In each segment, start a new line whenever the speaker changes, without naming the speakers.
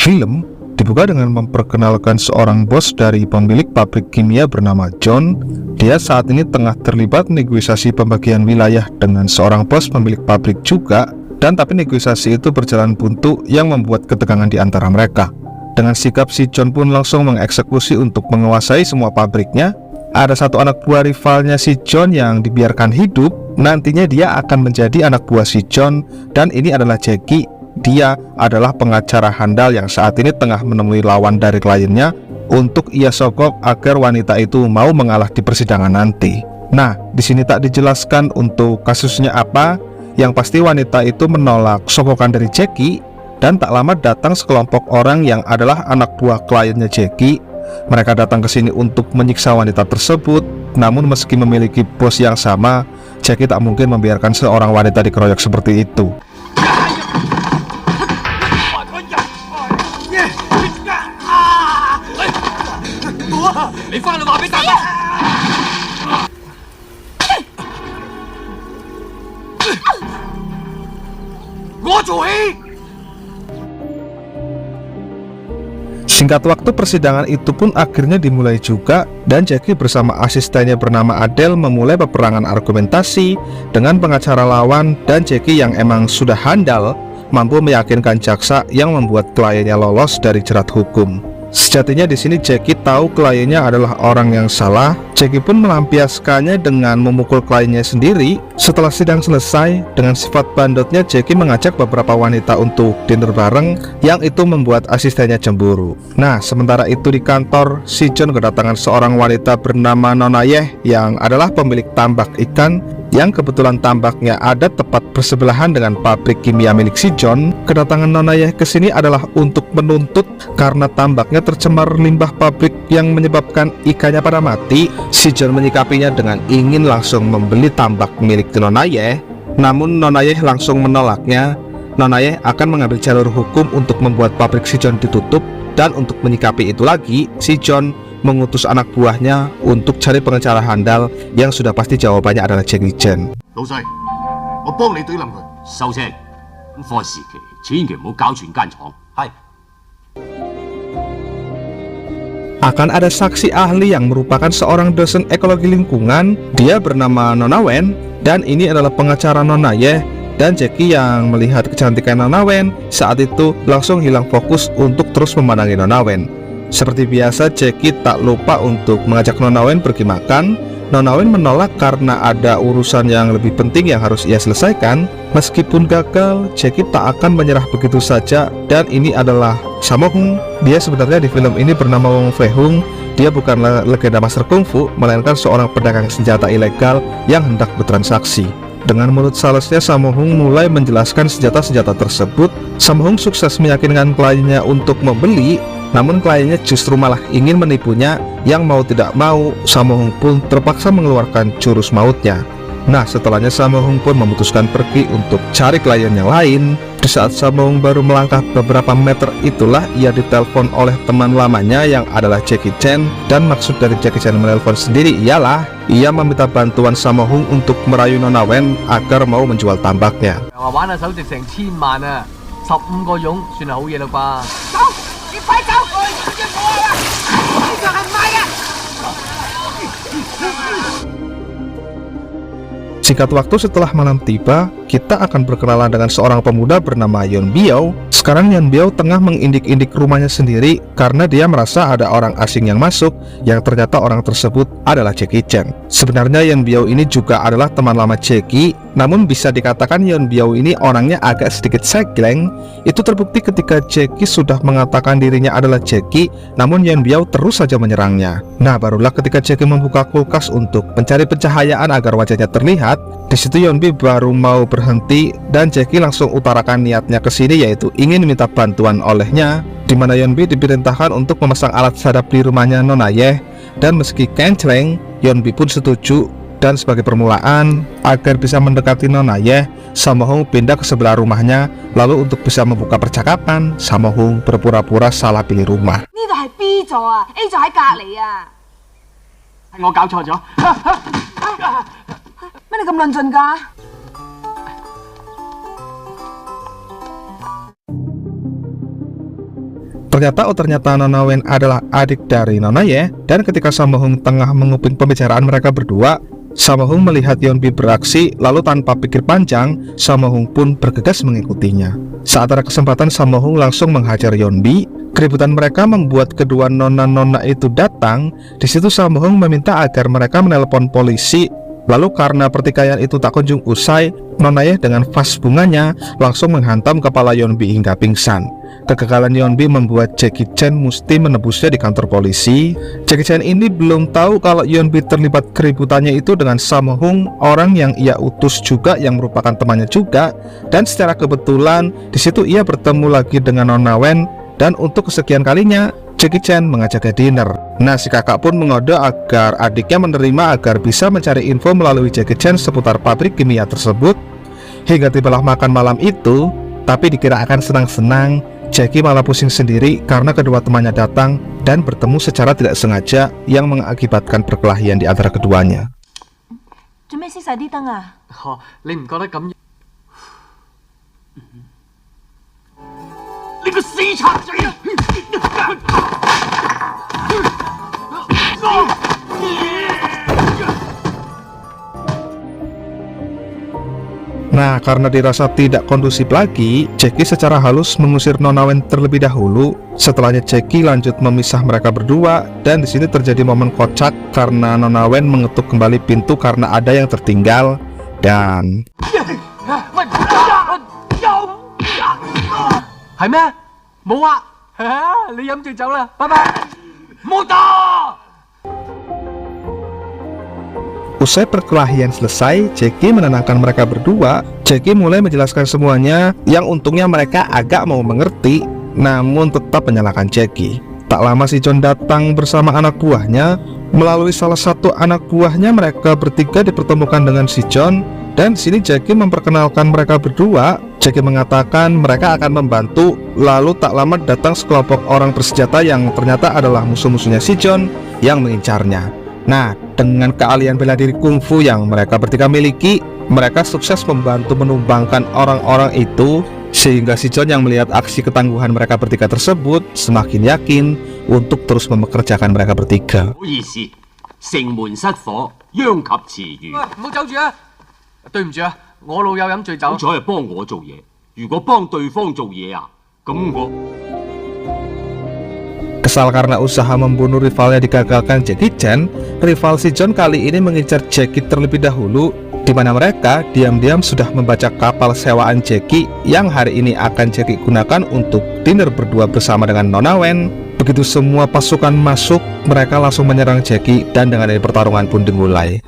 Film dibuka dengan memperkenalkan seorang bos dari pemilik pabrik kimia bernama John. Dia saat ini tengah terlibat negosiasi pembagian wilayah dengan seorang bos pemilik pabrik juga, dan tapi negosiasi itu berjalan buntu yang membuat ketegangan di antara mereka. Dengan sikap, si John pun langsung mengeksekusi untuk menguasai semua pabriknya. Ada satu anak buah rivalnya si John yang dibiarkan hidup. Nantinya dia akan menjadi anak buah si John, dan ini adalah Jackie. Dia adalah pengacara handal yang saat ini tengah menemui lawan dari kliennya untuk ia sogok agar wanita itu mau mengalah di persidangan nanti. Nah, di sini tak dijelaskan untuk kasusnya apa. Yang pasti wanita itu menolak sogokan dari Jackie, dan tak lama datang sekelompok orang yang adalah anak buah kliennya Jackie. Mereka datang ke sini untuk menyiksa wanita tersebut. Namun meski memiliki bos yang sama, Jackie tak mungkin membiarkan seorang wanita dikeroyok seperti itu. Singkat waktu, persidangan itu pun akhirnya dimulai juga, dan Jackie bersama asistennya bernama Adele memulai peperangan argumentasi dengan pengacara lawan. Dan Jackie yang emang sudah handal mampu meyakinkan jaksa yang membuat kliennya lolos dari jerat hukum. Sejatinya di sini Jackie tahu kliennya adalah orang yang salah. Jackie pun melampiaskannya dengan memukul kliennya sendiri. Setelah sidang selesai, dengan sifat bandotnya Jackie mengajak beberapa wanita untuk dinner bareng, yang itu membuat asistennya cemburu. Nah, sementara itu di kantor, si John kedatangan seorang wanita bernama Nona Yeh yang adalah pemilik tambak ikan, yang kebetulan tambaknya ada tepat bersebelahan dengan pabrik kimia milik si John. Kedatangan Nona Yeh ke sini adalah untuk menuntut karena tambaknya tercemar limbah pabrik yang menyebabkan ikannya pada mati. Si John menyikapinya dengan ingin langsung membeli tambak milik Nona Yeh, namun Nona Yeh langsung menolaknya. Nona Yeh akan mengambil jalur hukum untuk membuat pabrik si John ditutup, dan untuk menyikapi itu lagi, si John mengutus anak buahnya untuk cari pengacara handal yang sudah pasti jawabannya adalah Jackie Chan.
老細，我幫你懟冧佢。收聲，課時期千祈唔好搞全間廠。係。
Akan ada saksi ahli yang merupakan seorang dosen ekologi lingkungan. Dia bernama Nona Wen, dan ini adalah pengacara Nona Yeh. Dan Jackie yang melihat kecantikan Nona Wen saat itu langsung hilang fokus untuk terus memandangi Nona Wen. Seperti biasa, Jackie tak lupa untuk mengajak Nona Wen pergi makan. Nona Wen menolak karena ada urusan yang lebih penting yang harus ia selesaikan. Meskipun gagal, Jackie tak akan menyerah begitu saja. Dan ini adalah Sammo Hung. Dia sebenarnya di film ini bernama Wong Fei Hung. Dia bukanlah legenda master kungfu, melainkan seorang pedagang senjata ilegal yang hendak bertransaksi. Dengan mulut salasnya, Sammo Hung mulai menjelaskan senjata-senjata tersebut. Sammo Hung sukses meyakinkan kliennya untuk membeli, namun kliennya justru malah ingin menipunya. Yang mau tidak mau, Sammo Hung pun terpaksa mengeluarkan jurus mautnya. Nah, setelahnya Sammo Hung pun memutuskan pergi untuk cari klien yang lain. Di saat Sammo Hung baru melangkah beberapa meter, itulah ia ditelepon oleh teman lamanya yang adalah Jackie Chan. Dan maksud dari Jackie Chan menelpon sendiri ialah ia meminta bantuan Sammo Hung untuk merayu Nona Wen agar mau menjual tambaknya.
玩下手值成千萬啊，15個傭算係好嘢啦啩？走，你快走！我啊，呢個係唔係啊？
Singkat waktu setelah malam tiba, kita akan berkenalan dengan seorang pemuda bernama Yeon Biao. Sekarang Yeon Biao tengah mengindik-indik rumahnya sendiri karena dia merasa ada orang asing yang masuk, yang ternyata orang tersebut adalah Jackie Chan. Sebenarnya Yeon Biao ini juga adalah teman lama Jackie, namun bisa dikatakan Yeon Biao ini orangnya agak sedikit segleng. Itu terbukti ketika Jackie sudah mengatakan dirinya adalah Jackie, namun Yeon Biao terus saja menyerangnya. Nah, barulah ketika Jackie membuka kulkas untuk mencari pencahayaan agar wajahnya terlihat. Di situ Yeon Biao baru mau berhenti, dan Jackie langsung utarakan niatnya ke sini, yaitu ingin minta bantuan olehnya. Di mana Yeon Biao diperintahkan untuk memasang alat sadap di rumahnya Nona Yeh. Dan meski kencleng, Yeon Biao pun setuju. Dan sebagai permulaan agar bisa mendekati Nona Yeh, Sammo Hung pindah ke sebelah rumahnya. Lalu untuk bisa membuka percakapan, Sammo Hung berpura-pura salah pilih rumah.
Ini度係 B 座啊 ，A 座喺隔離啊。
係我搞錯咗。
乜你咁論盡㗎？
Ternyata Nona Wen adalah adik dari Nona Ye, dan ketika Sammo Hung tengah menguping pembicaraan mereka berdua, Sammo Hung melihat Yeonbi beraksi, lalu tanpa pikir panjang, Sammo Hung pun bergegas mengikutinya. Saat ada kesempatan, Sammo Hung langsung menghajar Yeonbi. Keributan mereka membuat kedua nona-nona itu datang. Di situ Sammo Hung meminta agar mereka menelpon polisi. Lalu karena pertikaian itu tak kunjung usai, Nona Ye dengan vas bunganya langsung menghantam kepala Yeonbi hingga pingsan. Kegagalan Yeonbi membuat Jackie Chan mesti menebusnya di kantor polisi. Jackie Chan ini belum tahu kalau Yeonbi terlibat keributannya itu dengan Sammo Hung, orang yang ia utus juga yang merupakan temannya juga. Dan secara kebetulan di situ ia bertemu lagi dengan Nona Wen, dan untuk kesekian kalinya Jackie Chan mengajaknya dinner. Nah, si kakak pun mengode agar adiknya menerima agar bisa mencari info melalui Jackie Chan seputar pabrik kimia tersebut. Hingga tibalah makan malam itu, tapi dikira akan senang-senang, Jackie malah pusing sendiri karena kedua temannya datang dan bertemu secara tidak sengaja yang mengakibatkan perkelahian di antara keduanya.
做咩熄晒啲燈啊？
你唔覺得咁？
你個死賊仔啊！
Nah, karena dirasa tidak kondusif lagi, Jackie secara halus mengusir Nona Wen terlebih dahulu. Setelahnya Jackie lanjut memisah mereka berdua, dan di sini terjadi momen kocak karena Nona Wen mengetuk kembali pintu karena ada yang tertinggal. Dan
係咩？冇啊！你飲住酒啦，拜拜。冇打。
usai perkelahian selesai, Jackie menenangkan mereka berdua. Jackie mulai menjelaskan semuanya, yang untungnya mereka agak mau mengerti, namun tetap menyalahkan Jackie. Tak lama si John datang bersama anak buahnya. Melalui salah satu anak buahnya, mereka bertiga dipertemukan dengan si John. Dan di sini Jackie memperkenalkan mereka berdua. Jackie mengatakan mereka akan membantu. Lalu tak lama datang sekelompok orang bersenjata yang ternyata adalah musuh-musuhnya si John yang mengincarnya. Nah, dengan keahlian bela diri kungfu yang mereka bertiga miliki, mereka sukses membantu menumbangkan orang-orang itu, sehingga si John yang melihat aksi ketangguhan mereka bertiga tersebut semakin yakin untuk terus mempekerjakan mereka bertiga.
唔好意思，城門失火，殃及池魚。
喂，唔好走住啊！對唔住啊，我老友飲醉酒。
好彩係幫我做嘢，如果幫對方做嘢啊，咁我
Kesal karena usaha membunuh rivalnya digagalkan Jackie Chan, rival si John kali ini mengincar Jackie terlebih dahulu, di mana mereka diam-diam sudah membaca kapal sewaan Jackie yang hari ini akan Jackie gunakan untuk dinner berdua bersama dengan Nona Wen. Begitu semua pasukan masuk, mereka langsung menyerang Jackie dan dengan ini pertarungan pun dimulai.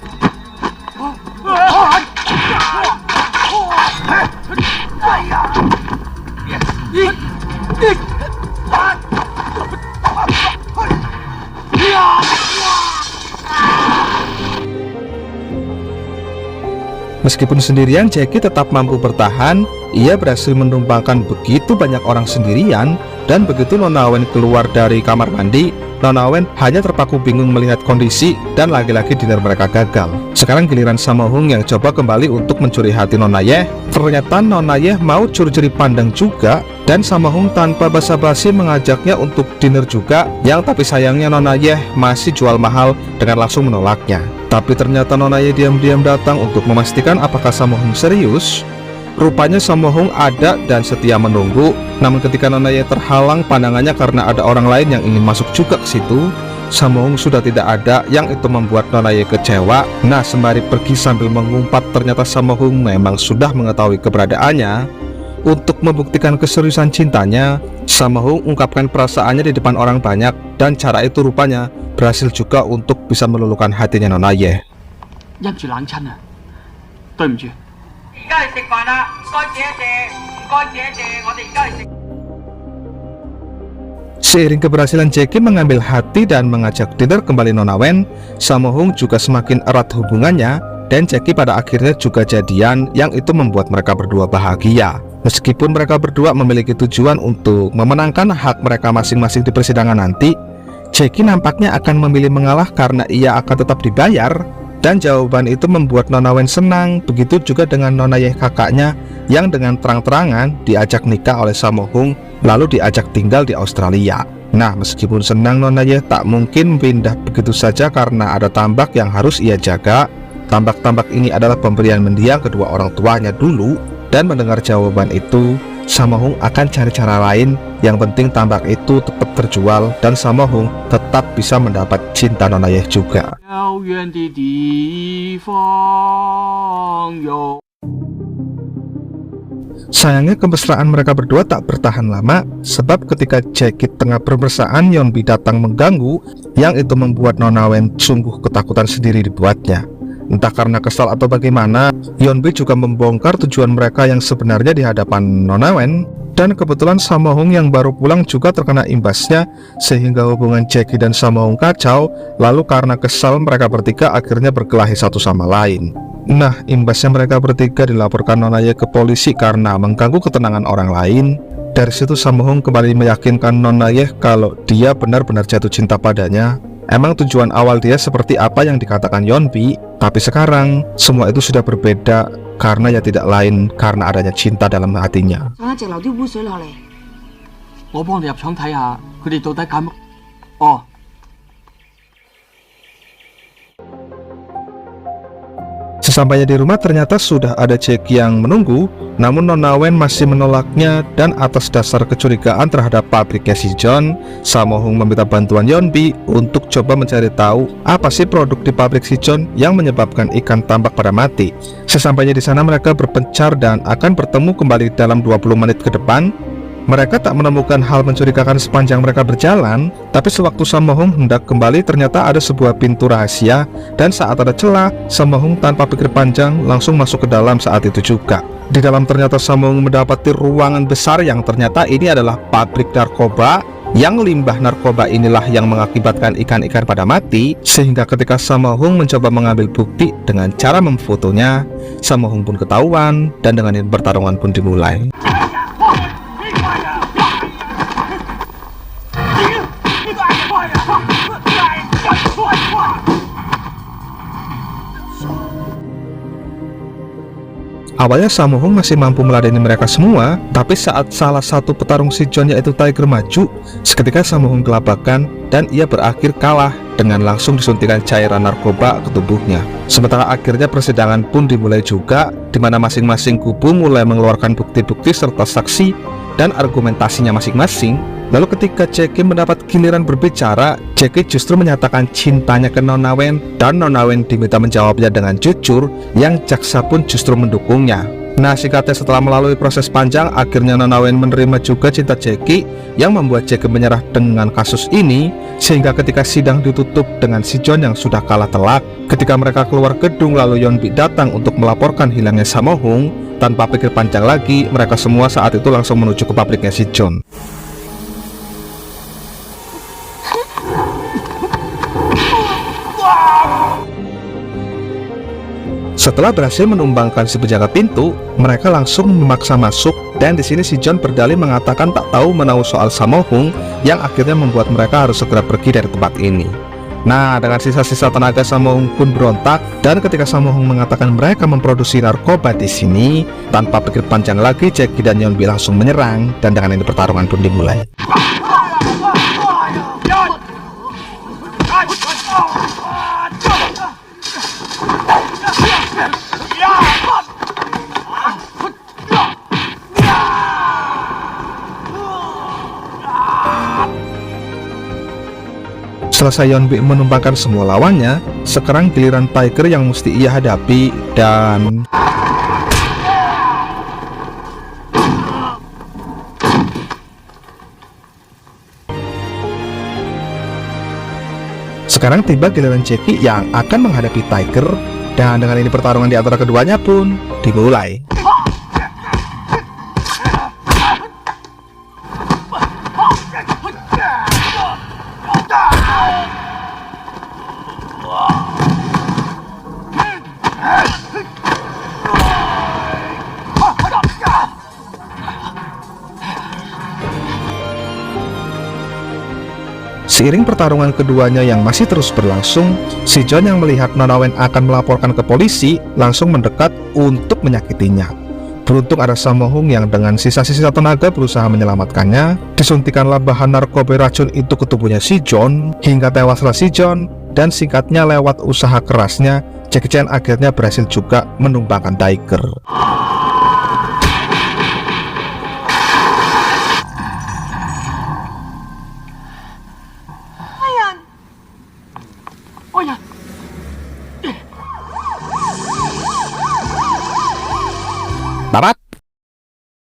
Meskipun sendirian, Jackie tetap mampu bertahan. Ia berhasil menumbangkan begitu banyak orang sendirian. Dan begitu Nona Wen keluar dari kamar mandi, Nona Wen hanya terpaku bingung melihat kondisi, dan lagi-lagi dinner mereka gagal. Sekarang giliran Sammo Hung yang coba kembali untuk mencuri hati Nona Ye. Ternyata Nona Ye mau curi-curi pandang juga, dan Sammo Hung tanpa basa-basi mengajaknya untuk dinner juga, yang tapi sayangnya Nona Ye masih jual mahal dengan langsung menolaknya. Tapi ternyata Nona Ye diam-diam datang untuk memastikan apakah Sammo Hung serius. Rupanya Sammo Hung ada dan setia menunggu. Namun ketika Nona Ye terhalang pandangannya karena ada orang lain yang ingin masuk juga ke situ, Sammo Hung sudah tidak ada, yang itu membuat Nona Ye kecewa. Nah, sembari pergi sambil mengumpat, ternyata Sammo Hung memang sudah mengetahui keberadaannya. Untuk membuktikan keseriusan cintanya, Sammo Hung ungkapkan perasaannya di depan orang banyak, dan cara itu rupanya berhasil juga untuk bisa meluluhkan hatinya Nona Ye.
因住冷親啊，對唔住。
而家嚟食飯啦，唔該謝一謝，唔該謝一謝，我哋而家嚟食。
Seiring keberhasilan Jackie mengambil hati dan mengajak dinner kembali Nona Wen, Sammo Hung juga semakin erat hubungannya, dan Jackie pada akhirnya juga jadian, yang itu membuat mereka berdua bahagia. Meskipun mereka berdua memiliki tujuan untuk memenangkan hak mereka masing-masing di persidangan nanti, Jackie nampaknya akan memilih mengalah karena ia akan tetap dibayar. Dan jawaban itu membuat Nona Wen senang. Begitu juga dengan Nona Ye kakaknya, yang dengan terang-terangan diajak nikah oleh Sammo Hung lalu diajak tinggal di Australia. Nah, meskipun senang, Nona Yeh tak mungkin pindah begitu saja karena ada tambak yang harus ia jaga. Tambak-tambak ini adalah pemberian mendiang kedua orang tuanya dulu, dan mendengar jawaban itu, Sammo Hung akan cari cara lain. Yang penting tambak itu tetap terjual dan Sammo Hung tetap bisa mendapat cinta Nona Yeh juga.
遥远的地方有。
Sayangnya kemesraan mereka berdua tak bertahan lama, sebab ketika Jaeki tengah bermesraan, Yeonbi datang mengganggu, yang itu membuat Nona Wen sungguh ketakutan sendiri dibuatnya. Entah karena kesal atau bagaimana, Yeonbi juga membongkar tujuan mereka yang sebenarnya di hadapan Nona Wen, dan kebetulan Sammo Hung yang baru pulang juga terkena imbasnya, sehingga hubungan Jaeki dan Sammo Hung kacau. Lalu karena kesal, mereka bertiga akhirnya berkelahi satu sama lain. Nah, imbasnya mereka bertiga dilaporkan Nona Yeh ke polisi karena mengganggu ketenangan orang lain. Dari situ Sammo Hung kembali meyakinkan Nona Yeh kalau dia benar-benar jatuh cinta padanya. Emang tujuan awal dia seperti apa yang dikatakan Yeonbi, tapi sekarang semua itu sudah berbeda karena ya tidak lain karena adanya cinta dalam hatinya.
想一直流啲污水落嚟。
我幫你入廠睇下，佢哋到底搞乜？哦。
Sesampainya di rumah ternyata sudah ada Jaeki yang menunggu, namun Nona Wen masih menolaknya, dan atas dasar kecurigaan terhadap pabriknya si John, Sammo Hung meminta bantuan Yeonbi untuk coba mencari tahu apa sih produk di pabrik si John yang menyebabkan ikan tambak pada mati. Sesampainya di sana mereka berpencar dan akan bertemu kembali dalam 20 menit ke depan. Mereka tak menemukan hal mencurigakan sepanjang mereka berjalan, tapi sewaktu Sammo Hung hendak kembali ternyata ada sebuah pintu rahasia, dan saat ada celah, Sammo Hung tanpa pikir panjang langsung masuk ke dalam saat itu juga. Di dalam ternyata Sammo Hung mendapati ruangan besar yang ternyata ini adalah pabrik narkoba, yang limbah narkoba inilah yang mengakibatkan ikan-ikan pada mati, sehingga ketika Sammo Hung mencoba mengambil bukti dengan cara memfotonya, Sammo Hung pun ketahuan, dan dengan ini pertarungan pun dimulai. Awalnya Sammo Hung masih mampu meladeni mereka semua, tapi saat salah satu petarung si John yaitu Tiger maju, seketika Sammo Hung kelabakan dan ia berakhir kalah dengan langsung disuntikan cairan narkoba ke tubuhnya. Sementara akhirnya persidangan pun dimulai juga, di mana masing-masing kubu mulai mengeluarkan bukti-bukti serta saksi dan argumentasinya masing-masing. Lalu ketika Jaeki mendapat giliran berbicara, Jaeki justru menyatakan cintanya ke Nona Wen, dan Nona Wen diminta menjawabnya dengan jujur, yang jaksa pun justru mendukungnya. Nah, singkatnya setelah melalui proses panjang, akhirnya Nona Wen menerima juga cinta Jaeki, yang membuat Jaeki menyerah dengan kasus ini, sehingga ketika sidang ditutup dengan si John yang sudah kalah telak. Ketika mereka keluar gedung, lalu Yeonbi datang untuk melaporkan hilangnya Sammo Hung. Tanpa pikir panjang lagi, mereka semua saat itu langsung menuju ke pabriknya si John. Setelah berhasil menumbangkan si penjaga pintu, mereka langsung memaksa masuk, dan di sini si John berdalih mengatakan tak tahu menahu soal Sammo Hung, yang akhirnya membuat mereka harus segera pergi dari tempat ini. Nah, dengan sisa-sisa tenaga Sammo Hung pun berontak, dan ketika Sammo Hung mengatakan mereka memproduksi narkoba di sini, tanpa pikir panjang lagi Jaeki dan Yeonbi langsung menyerang, dan dengan ini pertarungan pun dimulai. Selesai Yeonbi menumbangkan semua lawannya, sekarang giliran Tiger yang mesti ia hadapi, dan sekarang tiba giliran Jaeki yang akan menghadapi Tiger, dan dengan ini pertarungan di antara keduanya pun dimulai. Seiring pertarungan keduanya yang masih terus berlangsung, si John yang melihat Nona Wen akan melaporkan ke polisi langsung mendekat untuk menyakitinya. Beruntung ada Sammo Hung yang dengan sisa-sisa tenaga berusaha menyelamatkannya. Disuntikanlah bahan narkoba racun itu ke tubuhnya si John, hingga tewaslah si John. Dan singkatnya, lewat usaha kerasnya, Jackie Chan akhirnya berhasil juga menumbangkan Tiger.
Oh ya,